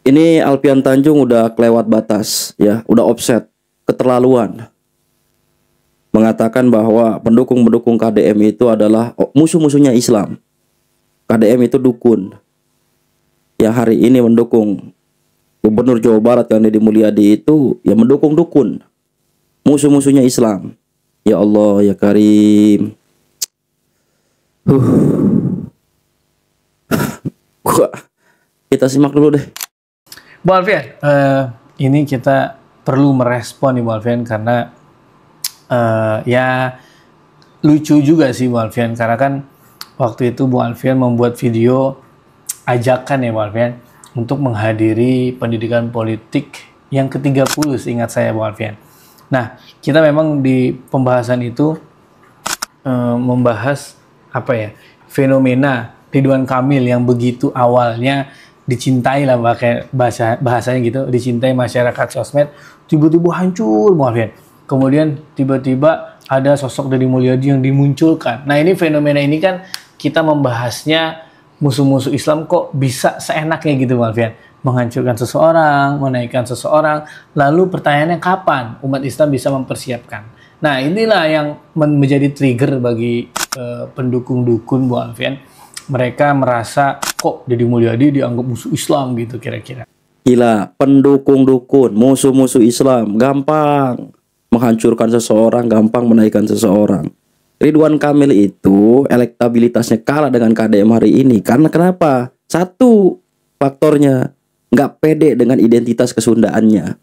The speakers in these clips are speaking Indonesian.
Ini Alfian Tanjung udah kelewat batas ya, udah offset, keterlaluan. Mengatakan bahwa pendukung-pendukung KDM itu adalah musuh-musuhnya Islam. KDM itu dukun. Yang hari ini mendukung Gubernur Jawa Barat yang Deddy Mulyadi itu ya mendukung dukun. Musuh-musuhnya Islam. Ya Allah ya Karim. Kita simak dulu deh. Bu Alfian, ini kita perlu merespon nih Bu Alfian karena ya lucu juga sih Bu Alfian, karena kan waktu itu Bu Alfian membuat video ajakan ya Bu Alfian untuk menghadiri pendidikan politik yang ke-30, seingat saya Bu Alfian. Nah, kita memang di pembahasan itu membahas apa ya, fenomena Ridwan Kamil yang begitu awalnya dicintai lah, pakai bahasanya gitu, dicintai masyarakat sosmed, tiba-tiba hancur Bu Alfian. Kemudian tiba-tiba ada sosok Deddy Mulyadi yang dimunculkan. Nah, ini fenomena ini kan kita membahasnya musuh-musuh Islam kok bisa seenaknya gitu Bu Alfian, menghancurkan seseorang, menaikkan seseorang. Lalu pertanyaannya kapan umat Islam bisa mempersiapkan? Nah, inilah yang menjadi trigger bagi pendukung dukun Bu Alfian. Mereka merasa kok Deddy Mulyadi dianggap musuh Islam gitu kira-kira. Gila, pendukung dukun, musuh-musuh Islam, gampang menghancurkan seseorang, gampang menaikkan seseorang. Ridwan Kamil itu elektabilitasnya kalah dengan KDM hari ini. Karena kenapa? Satu faktornya, nggak pede dengan identitas kesundaannya.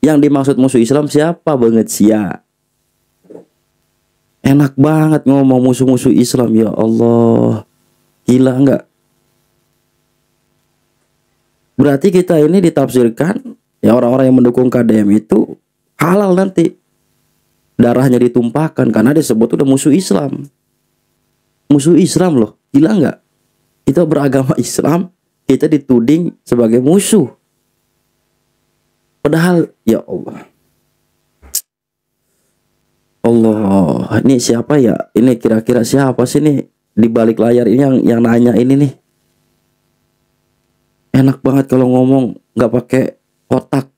Yang dimaksud musuh Islam siapa banget sih ya? Enak banget ngomong musuh-musuh Islam, ya Allah. Gila nggak? Berarti kita ini ditafsirkan, ya orang-orang yang mendukung KDM itu halal nanti. Darahnya ditumpahkan karena disebut udah musuh Islam. Musuh Islam loh, gila nggak? Kita beragama Islam, kita dituding sebagai musuh. Padahal ya Allah. Allah, ini siapa ya? Ini kira-kira siapa sih nih di balik layar ini yang nanya ini nih? Enak banget kalau ngomong nggak pakai otak.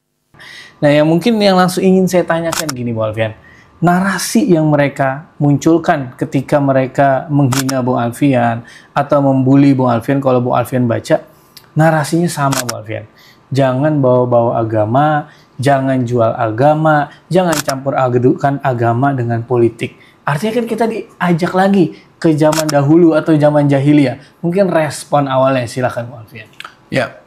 Nah, yang mungkin yang langsung ingin saya tanyakan gini Bu Alfian. Narasi yang mereka munculkan ketika mereka menghina Bung Alfian atau membuli Bung Alfian, kalau Bung Alfian baca, narasinya sama Bung Alfian. Jangan bawa-bawa agama, jangan jual agama, jangan campur adukan agama dengan politik. Artinya kan kita diajak lagi ke zaman dahulu atau zaman jahiliyah. Mungkin respon awalnya, silakan Bung Alfian. Ya,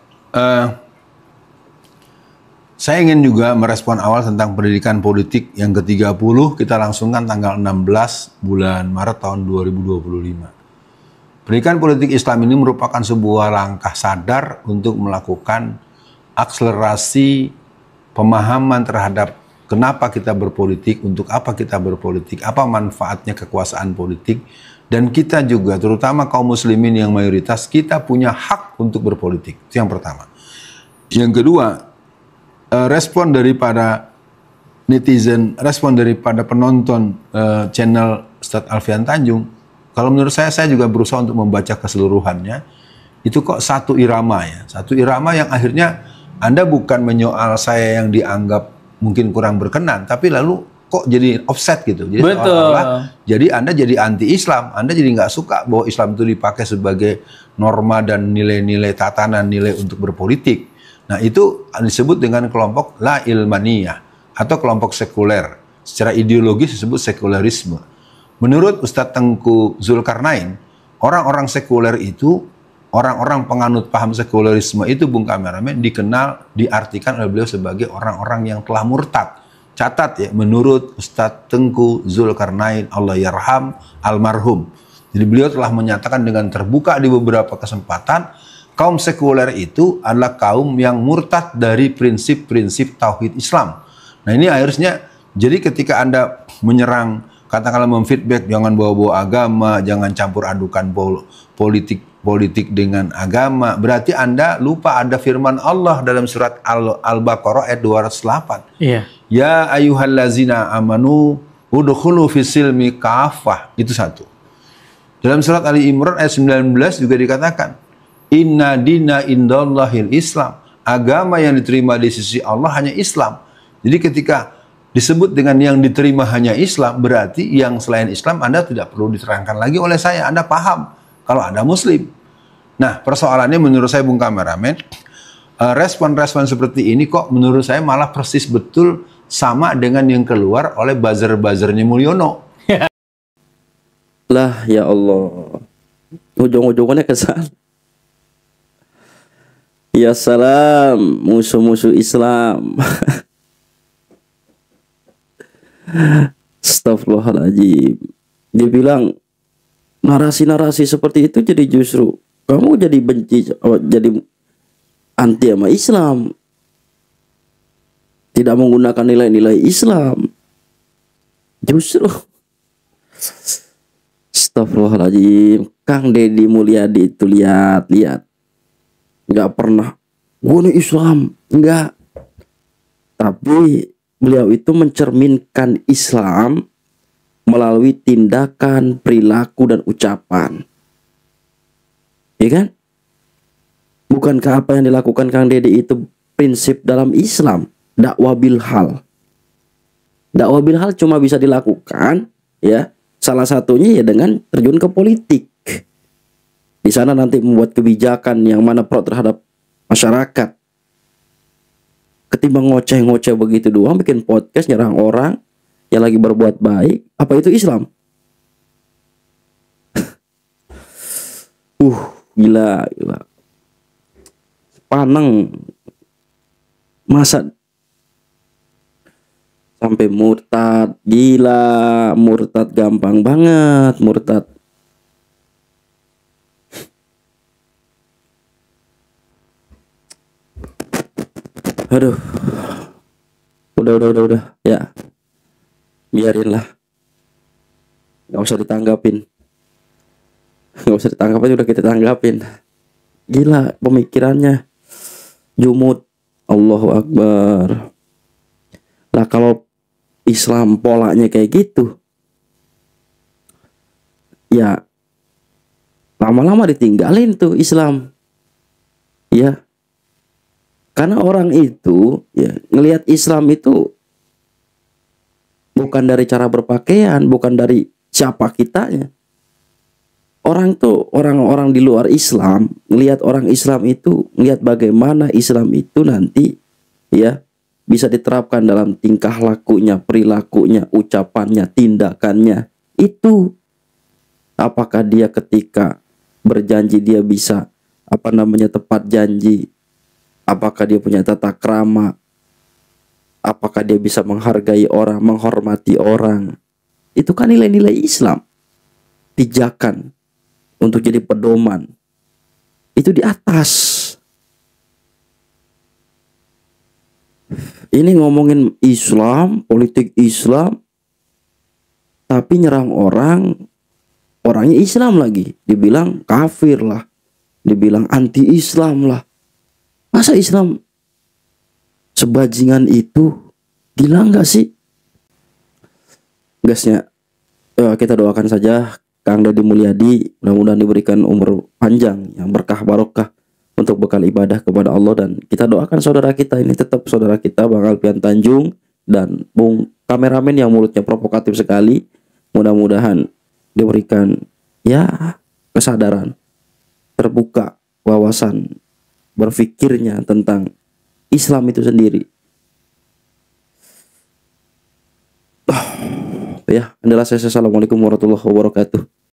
saya ingin juga merespon awal tentang pendidikan politik yang ke-30, kita langsungkan tanggal 16 bulan Maret tahun 2025. Pendidikan politik Islam ini merupakan sebuah langkah sadar untuk melakukan akselerasi pemahaman terhadap kenapa kita berpolitik, untuk apa kita berpolitik, apa manfaatnya kekuasaan politik, dan kita juga, terutama kaum muslimin yang mayoritas, kita punya hak untuk berpolitik. Itu yang pertama. Yang kedua, respon daripada netizen, respon daripada penonton channel Ustadz Alfian Tanjung, kalau menurut saya juga berusaha untuk membaca keseluruhannya, itu kok satu irama ya, satu irama yang akhirnya Anda bukan menyoal saya yang dianggap mungkin kurang berkenan, tapi lalu kok jadi offset gitu, jadi seolah-olah jadi Anda jadi anti-Islam, Anda jadi nggak suka bahwa Islam itu dipakai sebagai norma dan nilai-nilai tatanan nilai untuk berpolitik. Nah, itu disebut dengan kelompok la ilmaniyah atau kelompok sekuler. Secara ideologis disebut sekulerisme. Menurut Ustadz Tengku Zulkarnain, orang-orang sekuler itu, orang-orang penganut paham sekulerisme itu, Bung Kameramen, diartikan oleh beliau sebagai orang-orang yang telah murtad. Catat ya, menurut Ustadz Tengku Zulkarnain, Allah yarham almarhum. Jadi beliau telah menyatakan dengan terbuka di beberapa kesempatan, kaum sekuler itu adalah kaum yang murtad dari prinsip-prinsip tauhid Islam. Nah, ini akhirnya, jadi ketika Anda menyerang, katakanlah memfeedback, jangan bawa-bawa agama, jangan campur adukan politik dengan agama, berarti Anda lupa ada firman Allah dalam surat Al-Baqarah ayat 208. Iya. Ya ayyuhallazina amanu udkhulu fisilmi kafah. Itu satu. Dalam surat Ali Imran ayat 19 juga dikatakan, Inna dina indallahil Islam. Agama yang diterima di sisi Allah hanya Islam. Jadi ketika disebut dengan yang diterima hanya Islam, berarti yang selain Islam Anda tidak perlu diterangkan lagi oleh saya. Anda paham kalau Anda Muslim. Nah, persoalannya menurut saya, Bung Kameramen, respon-respon seperti ini kok menurut saya malah persis betul sama dengan yang keluar oleh buzzer-buzzernya Mulyono. Lah ya Allah, ujung-ujungnya kesal. Ya salam, musuh-musuh Islam. Astagfirullahaladzim. Dia bilang narasi-narasi seperti itu jadi justru kamu jadi benci, jadi anti sama Islam. Tidak menggunakan nilai-nilai Islam. Justru Astagfirullahaladzim. Kang Deddy Mulyadi itu lihat nggak pernah gue nih Islam, nggak. Tapi beliau itu mencerminkan Islam melalui tindakan, perilaku, dan ucapan. Ya kan? Bukankah apa yang dilakukan Kang Deddy itu prinsip dalam Islam? Dakwah bil hal. Dakwah bil hal cuma bisa dilakukan, ya, salah satunya ya dengan terjun ke politik. Di sana nanti membuat kebijakan yang mana pro terhadap masyarakat. Ketimbang ngoceh-ngoceh begitu doang, bikin podcast nyerang orang yang lagi berbuat baik, apa itu Islam? Gila. Paneng. Masa sampai murtad, gila, murtad gampang banget, murtad. Aduh. Udah. Ya. Biarinlah. Gak usah ditanggapin. Udah kita tanggapin. Gila pemikirannya. Jumud. Allahu Akbar. Lah kalau Islam polanya kayak gitu, ya lama-lama ditinggalin tuh Islam. Ya. Karena orang itu ya ngelihat Islam itu bukan dari cara berpakaian, bukan dari siapa kitanya. Orang tuh, orang-orang di luar Islam ngelihat orang Islam itu, ngelihat bagaimana Islam itu nanti ya bisa diterapkan dalam tingkah lakunya, perilakunya, ucapannya, tindakannya. Itu apakah dia ketika berjanji dia bisa tepat janji? Apakah dia punya tata krama? Apakah dia bisa menghargai orang, menghormati orang? Itu kan nilai-nilai Islam. Pijakan untuk jadi pedoman. Itu di atas. Ini ngomongin Islam, politik Islam, tapi nyerang orangnya Islam lagi. Dibilang kafir lah. Dibilang anti Islam lah. Masa Islam sebajingan itu? Gila nggak sih? Gasnya, kita doakan saja Kang Deddy Mulyadi mudah-mudahan diberikan umur panjang yang berkah barokah untuk bekal ibadah kepada Allah, dan kita doakan saudara kita ini tetap saudara kita Bang Alfian Tanjung dan Bung Kameramen yang mulutnya provokatif sekali. Mudah-mudahan diberikan ya kesadaran, terbuka wawasan berfikirnya tentang Islam itu sendiri. Ya, adalah saya. Assalamualaikum warahmatullahi wabarakatuh.